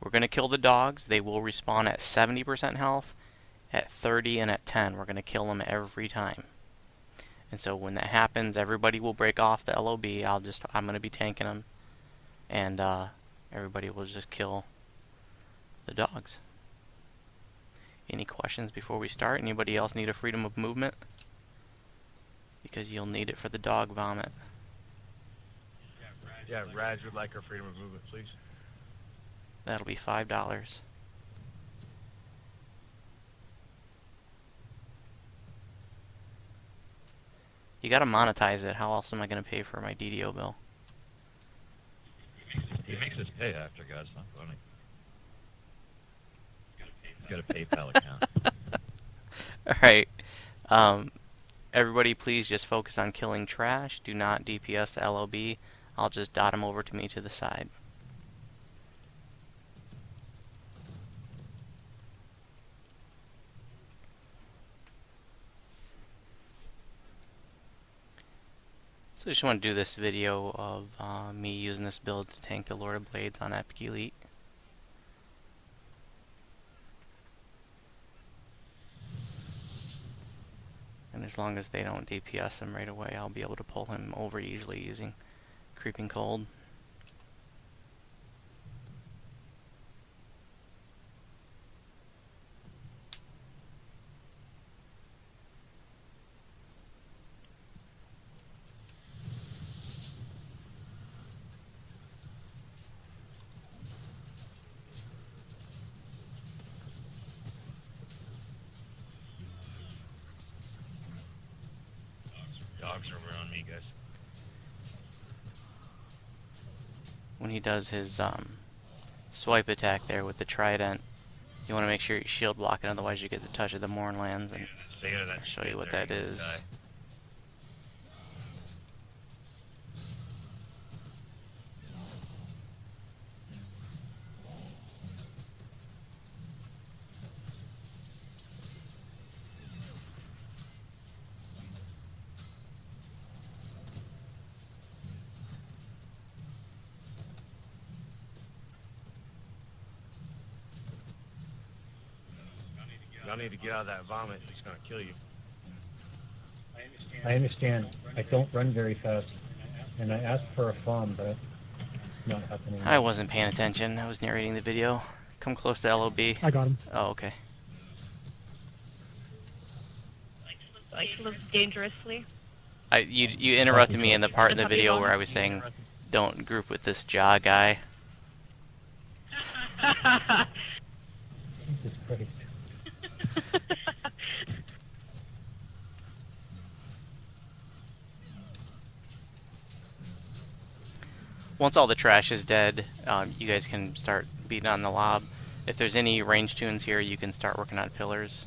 We're going to kill the dogs. They will respawn at 70% health, at 30, and at 10. We're going to kill them every time. And so when that happens, everybody will break off the LOB. I'm going to be tanking them, and everybody will just kill the dogs. Any questions before we start? Anybody else need a freedom of movement? Because you'll need it for the dog vomit. Yeah, Raj would like our freedom of movement, please. That'll be $5. You gotta monetize it. How else am I gonna pay for my DDO bill? He makes us pay after, guys. Not funny. He's got a PayPal account. Alright. Everybody please just focus on killing trash. Do not DPS the LOB. I'll just dot him over to me to the side. So I just want to do this video of me using this build to tank the Lord of Blades on Epic Elite. And as long as they don't DPS him right away, I'll be able to pull him over easily using Creeping Cold. Dogs are around me, guys. When he does his swipe attack there with the trident, you want to make sure you shield block it, otherwise you get the touch of the Mournlands, and I'll show you what that is. Y'all need to get out of that vomit. He's gonna kill you. I understand. I don't run very fast, and I asked for a farm, but it's not happening. I wasn't paying attention. I was narrating the video. Come close to LOB. I got him. Oh, okay. Like live dangerously. You interrupted me in the part in the video where I was saying, don't group with this jaw guy. Jesus Christ. Once all the trash is dead, you guys can start beating on the lob. If there's any range tunes here, you can start working on pillars.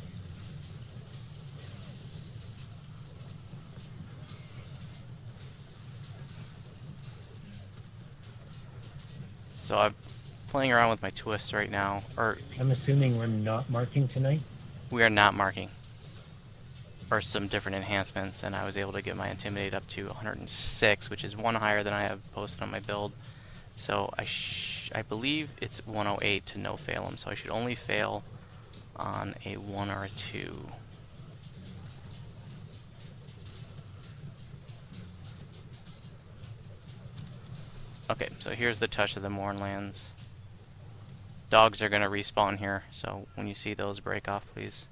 So I'm playing around with my twists right now. I'm assuming we're not marking tonight? We are not marking. Or some different enhancements, and I was able to get my Intimidate up to 106, which is one higher than I have posted on my build. So I believe it's 108 to no fail him, so I should only fail on a 1 or a 2. Okay, so here's the touch of the Mournlands. Dogs are going to respawn here, so when you see those, break off, please.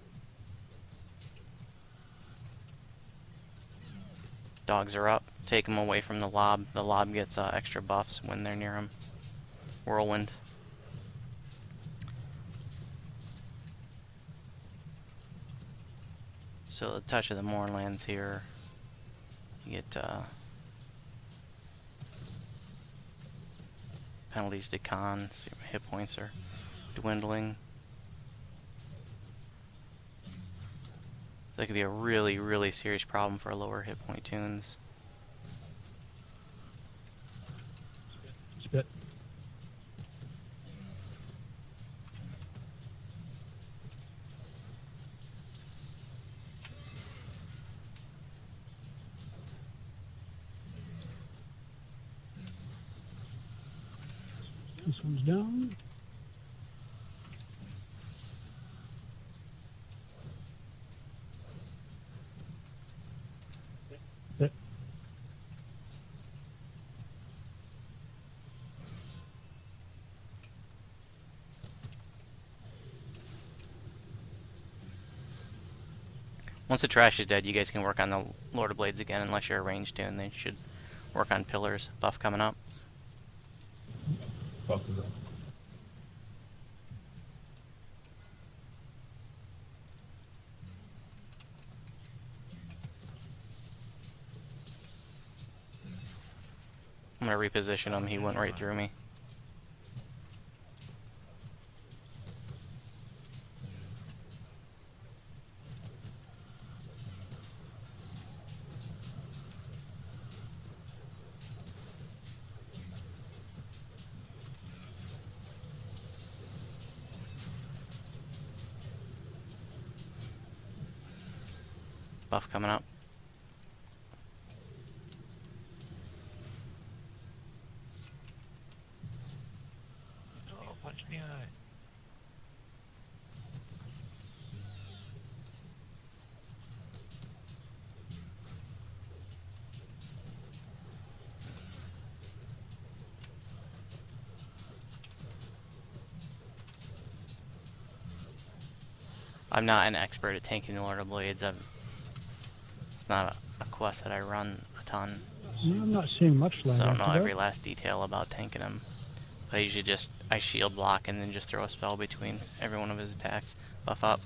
Dogs are up. Take them away from the lob. The lob gets extra buffs when they're near him. Whirlwind. So the touch of the Mournlands here. You get penalties to con, so your hit points are dwindling. That could be a really, really serious problem for lower hit point tunes. Spit. This one's down. Once the trash is dead, you guys can work on the Lord of Blades again, unless you're a ranged tune. They should work on pillars. Buff coming up. Buff is up. I'm gonna reposition him. He went right through me. Buff coming up. Oh, punch me in the eye. I'm not an expert at tanking the Lord of Blades. It's not a quest that I run a ton, Yeah, I'm not seeing much lag so I don't know after every that. last detail about tanking him. But I usually I shield block and then just throw a spell between every one of his attacks. Buff up.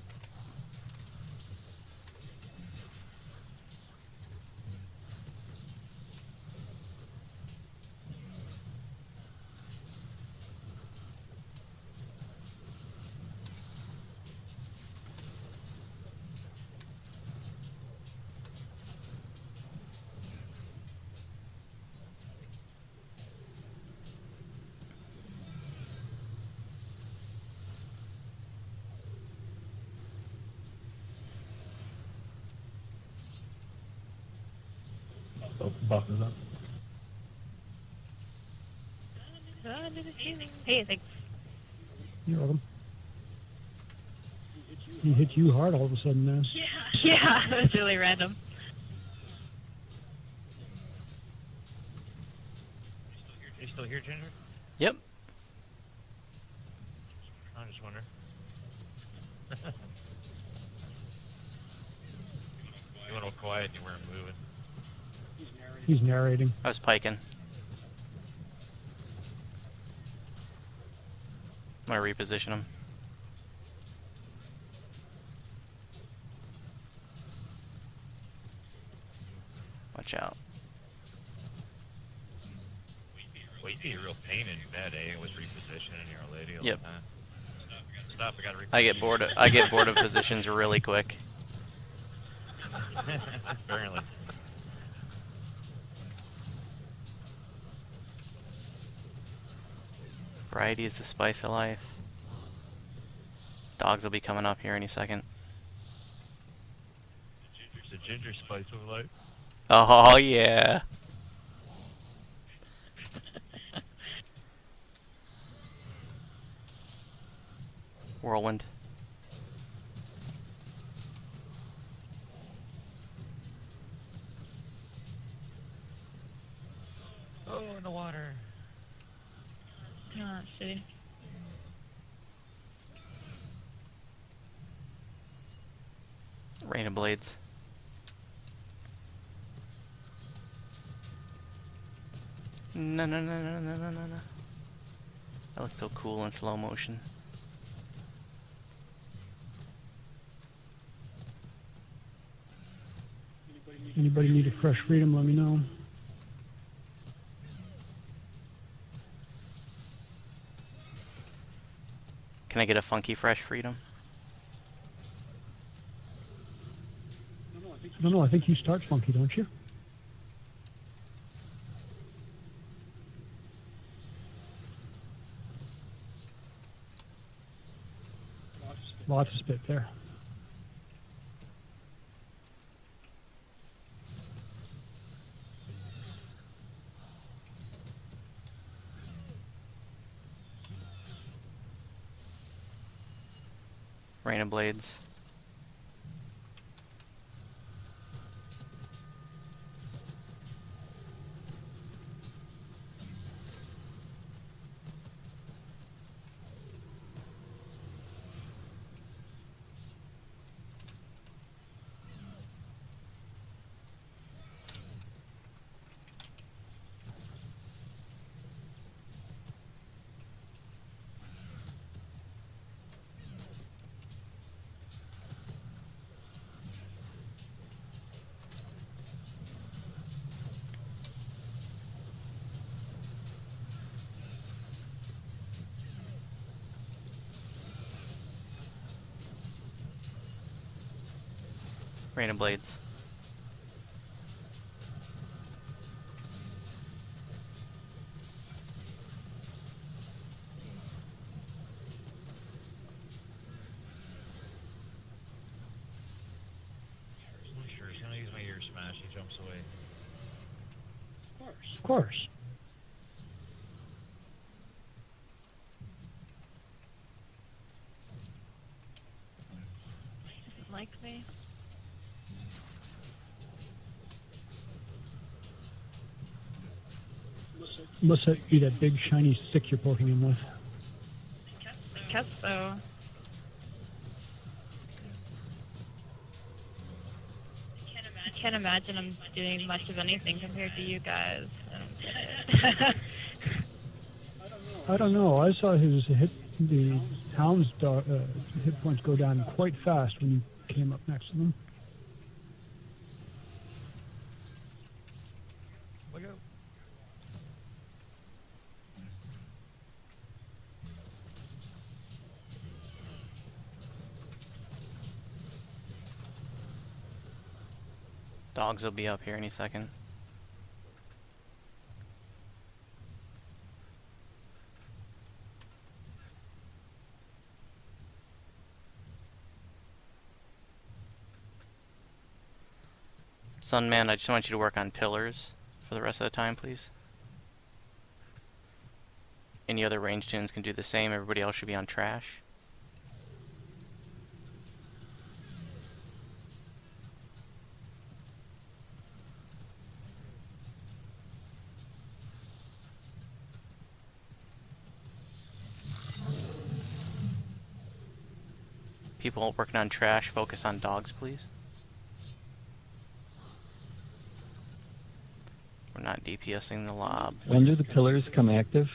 So buff is up. Hey, thanks. You're welcome. He hit you hard all of a sudden, man. Yeah, that's really random. You still here, Ginger? Yep. I just wonder. You went all quiet and you weren't moving. He's narrating. I was piking. I'm gonna reposition him. Watch out. Well, you'd be a real pain in bed, eh? It was repositioning your lady all Yep. the time. Stop, I gotta reposition. I get bored of positions really quick. Apparently. Variety is the spice of life. Dogs will be coming up here any second. It's the Gingerspyce of life. Oh yeah. Whirlwind. Oh, in the water. Oh, shitty. Rain of Blades. No, no, no, no, no, no, no, no. That looks so cool in slow motion. Anybody need a fresh freedom, let me know. Can I get a funky fresh freedom? No, I think you start funky, don't you? Lots of spit there. Rain of Blades. Rain of Blades. I'm not sure. He's gonna use my ear smash. He jumps away. Of course. Doesn't like me. Must be that big shiny stick you're poking him with. Guess so. I can't imagine I'm doing much of anything compared to you guys. I don't get it. I don't know. I saw the hound's hit points go down quite fast when you came up next to them. Look out. Dogs will be up here any second. Sunman, I just want you to work on pillars for the rest of the time, please. Any other range tunes can do the same. Everybody else should be on trash. People working on trash, focus on dogs, please. We're not DPSing the lob. When do the pillars come active?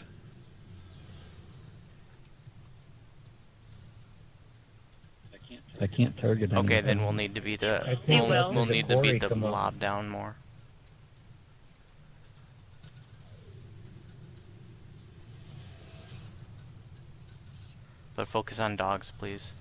I can't target anything. Okay, then we'll need to beat the I think will. we'll after need to beat the quarry come up. lob down more. But focus on dogs, please.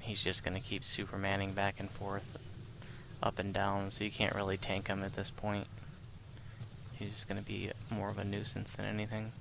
He's just gonna keep supermanning back and forth, up and down, so you can't really tank him at this point. He's just gonna be more of a nuisance than anything.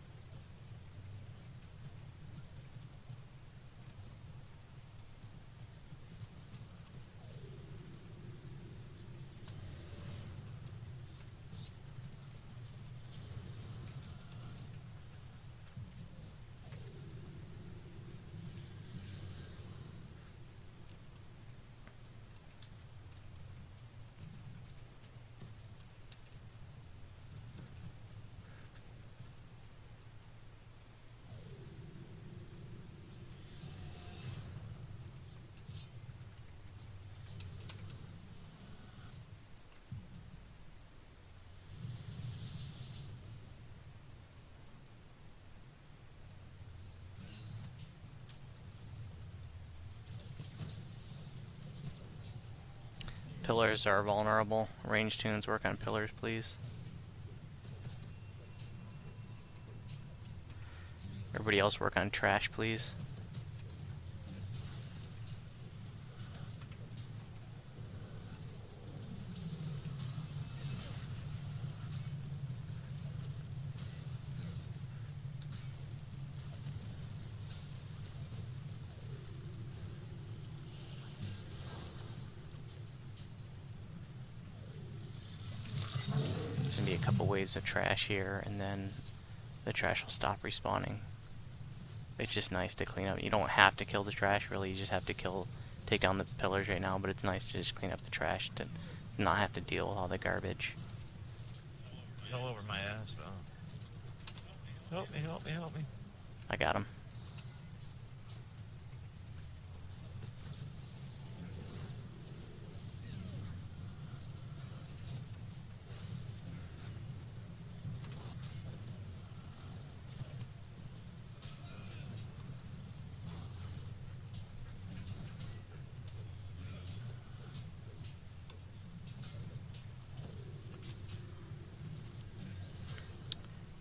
Pillars are vulnerable. Range tunes work on pillars, please. Everybody else work on trash, please. There's gonna be a couple waves of trash here, and then the trash will stop respawning. It's just nice to clean up. You don't have to kill the trash, really. You just have to take down the pillars right now, but it's nice to just clean up the trash to not have to deal with all the garbage. He's all over my ass, though. Help me, help me, help me. I got him.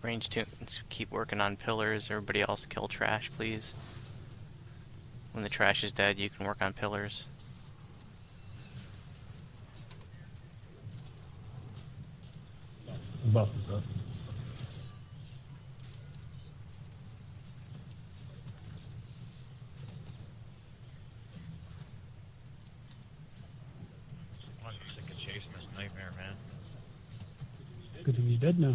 Range tunes, keep working on pillars. Everybody else kill trash, please. When the trash is dead, you can work on pillars. Buff is up. I'm sick of chasing this nightmare, man. Good thing he's dead now.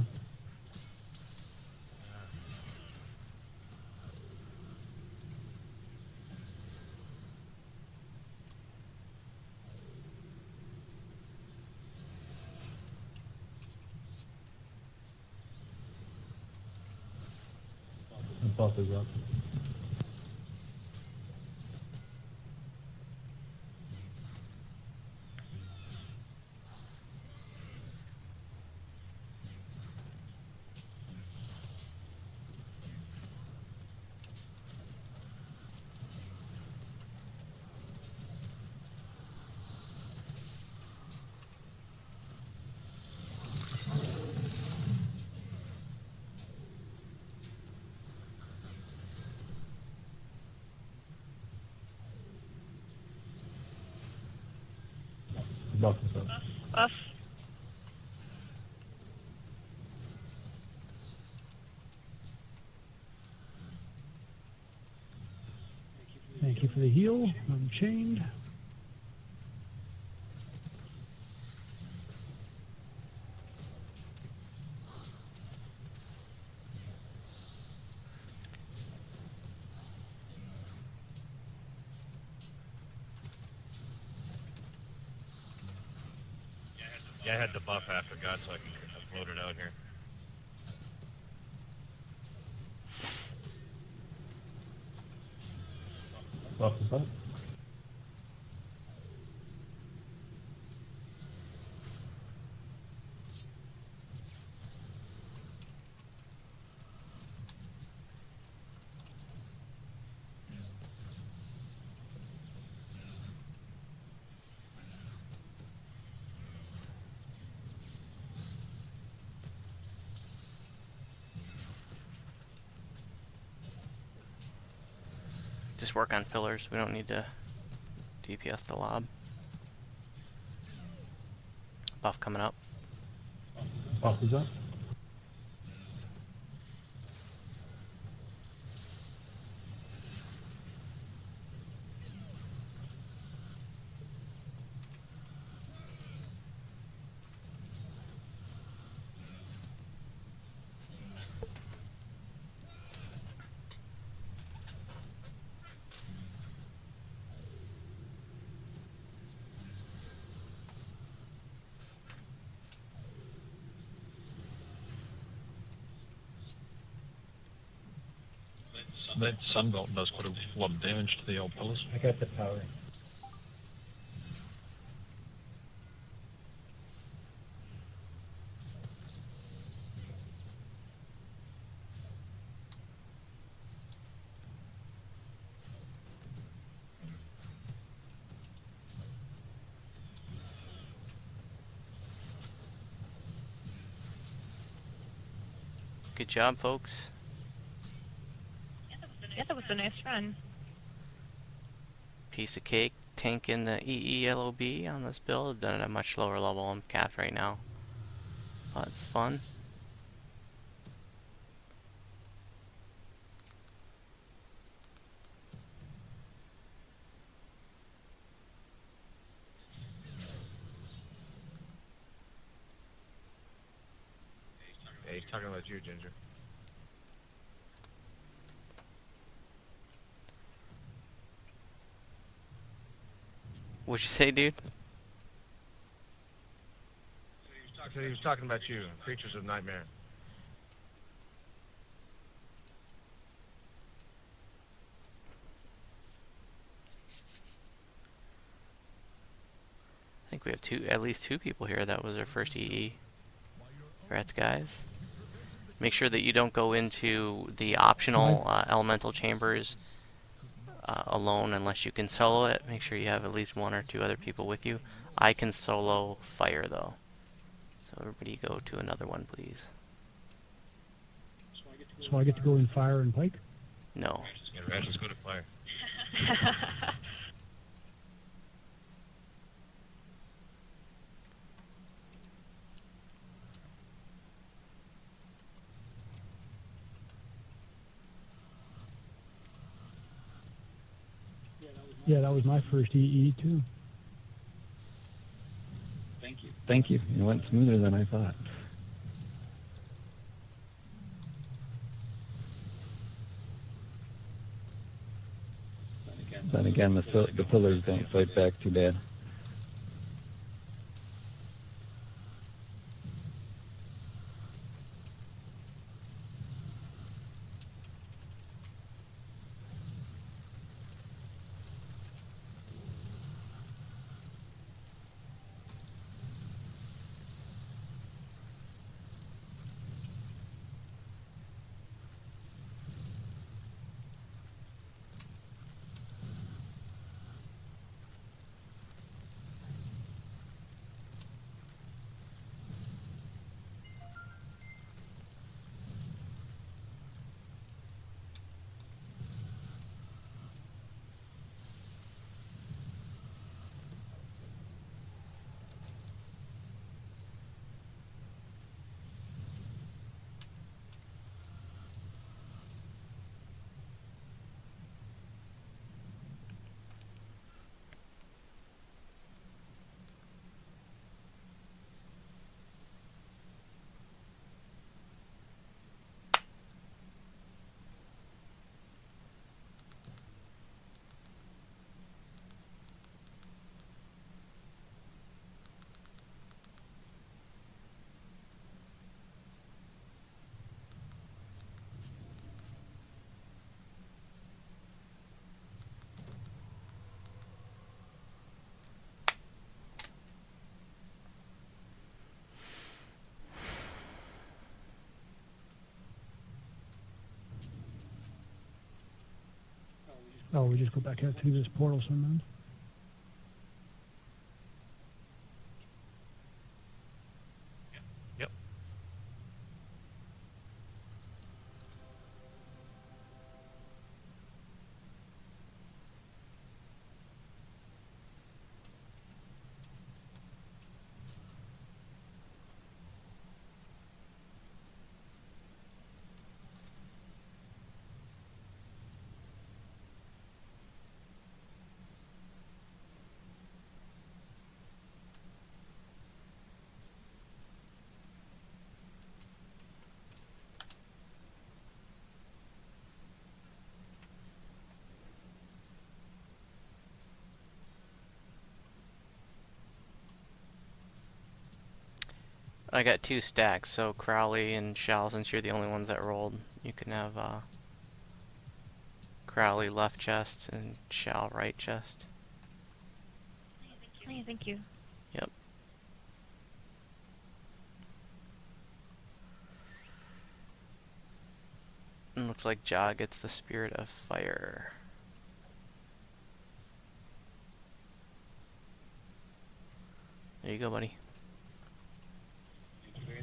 The buff is up. The buff is up. Buff. Thank you for the heal. I'm chained. Yeah, I had the buff after God, so I can upload it out here. Buff is up. Just work on pillars. We don't need to DPS the lob. Buff coming up. Buff is up. That sunbelt does quite a lot of damage to the old pillars. I got the power. Good job, folks. Yeah, that was a nice run. Piece of cake. Tanking the EE LOB on this build. Done at a much lower level. I'm capped right now. But it's fun. Yeah, he's talking about you, Ginger. What'd you say, dude? So he was talking about you, Creatures of Nightmare. I think we have at least two people here. That was their first EE. Congrats, guys. Make sure that you don't go into the optional elemental chambers alone unless you can solo it. Make sure you have at least one or two other people with you. I can solo fire though. So everybody go to another one, please. So I get to go in fire and pike? No. Just go to fire. Yeah, that was my first EE too. Thank you. It went smoother than I thought. Then again, the pillars don't fight back too bad. Oh, we just go back out through this portal sometimes. Yep. I got 2 stacks, so Crowley and Shal, since you're the only ones that rolled, you can have Crowley left chest and Shal right chest. Hey, thank you. Yep. And looks like Ja gets the Spirit of Fire. There you go, buddy.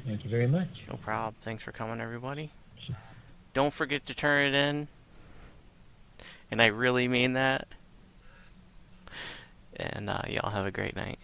Thank you very much. No problem. Thanks for coming, everybody. Don't forget to turn it in. And I really mean that. And y'all have a great night.